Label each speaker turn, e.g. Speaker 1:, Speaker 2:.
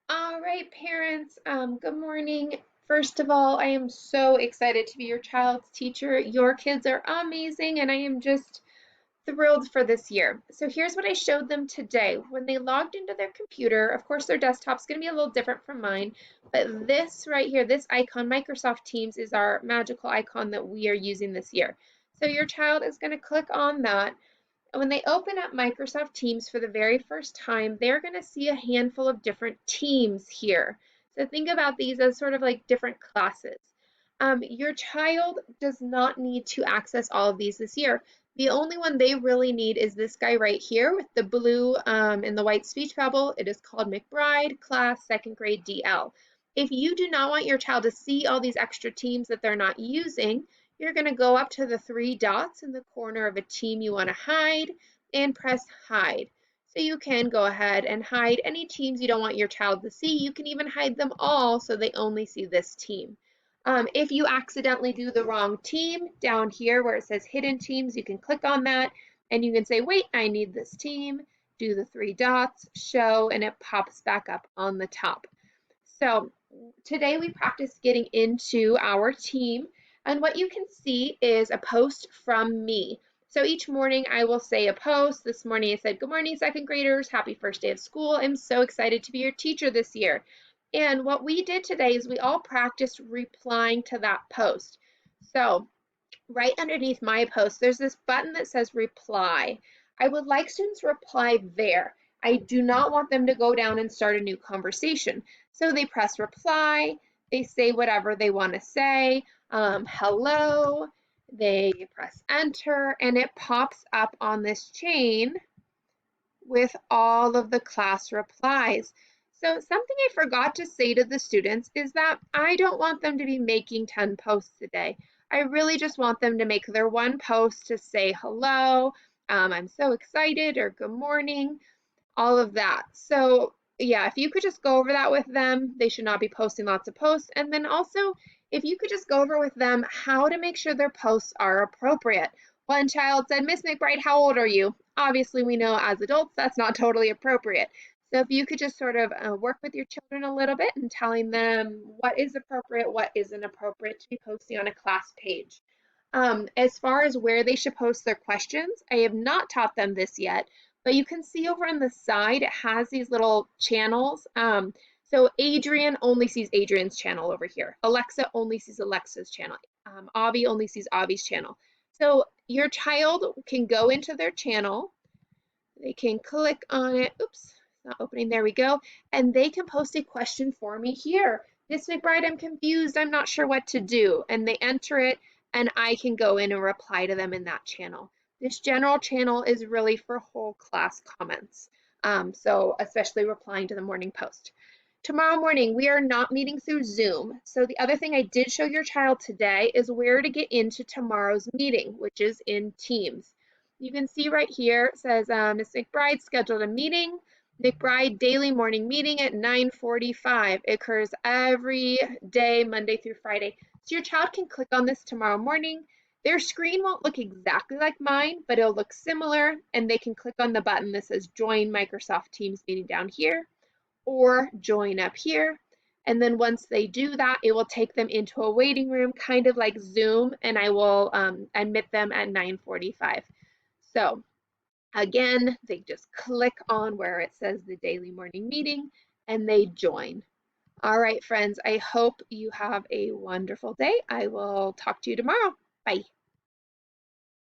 Speaker 1: All right, parents, good morning. First of all, I am so excited to be your child's teacher. Your kids are amazing, and I am just thrilled for this year. So here's what I showed them today. When they logged into their computer, of course, their desktop's going to be a little different from mine, but this right here, this icon, Microsoft Teams, is our magical icon that we are using this year. So your child is going to click on that. When they open up Microsoft Teams for the very first time, they're going to see a handful of different teams here. So think about these as sort of like different classes. Your child does not need to access all of these this year. The only one they really need is this guy right here with the blue and the white speech bubble. It is called McBride Class Second Grade DL. If you do not want your child to see all these extra teams that they're not using, you're going to go up to the three dots in the corner of a team you want to hide and press hide. So you can go ahead and hide any teams you don't want your child to see. You can even hide them all so they only see this team. If you accidentally do the wrong team, down here where it says hidden teams, you can click on that and you can say, wait, I need this team, do the three dots, show, and it pops back up on the top. So today we practiced getting into our team, and what you can see is a post from me. So each morning I will say a post. This morning I said, good morning, second graders. Happy first day of school. I'm so excited to be your teacher this year. And what we did today is we all practiced replying to that post. So right underneath my post, there's this button that says reply. I would like students to reply there. I do not want them to go down and start a new conversation. So they press reply, they say whatever they want to say, hello, they press enter, and it pops up on this chain with all of the class replies. So something I forgot to say to the students is that I don't want them to be making 10 posts a day. I really just want them to make their one post to say hello, I'm so excited, or good morning, all of that. So yeah, if you could just go over that with them, they should not be posting lots of posts. And then also, if you could just go over with them how to make sure their posts are appropriate. One child said, Miss McBride, how old are you? Obviously, we know as adults that's not totally appropriate. So if you could just sort of work with your children a little bit and telling them what is appropriate, what isn't appropriate to be posting on a class page. As far as where they should post their questions, I have not taught them this yet, but you can see over on the side, it has these little channels. So Adrian only sees Adrian's channel over here. Alexa only sees Alexa's channel. Avi only sees Avi's channel. So your child can go into their channel. They can click on it. Oops, it's not opening. There we go. And they can post a question for me here. Miss McBride, I'm confused. I'm not sure what to do. And they enter it, and I can go in and reply to them in that channel. This general channel is really for whole class comments. So especially replying to the morning post. Tomorrow morning, we are not meeting through Zoom. So the other thing I did show your child today is where to get into tomorrow's meeting, which is in Teams. You can see right here, it says Ms. McBride scheduled a meeting. McBride daily morning meeting at 9:45. It occurs every day, Monday through Friday. So your child can click on this tomorrow morning. Their screen won't look exactly like mine, but it'll look similar, and they can click on the button that says Join Microsoft Teams meeting down here, or join up here. And then once they do that, it will take them into a waiting room, kind of like Zoom, and I will admit them at 9:45. So again, they just click on where it says the daily morning meeting and they join. All right, friends, I hope you have a wonderful day. I will talk to you tomorrow. Bye.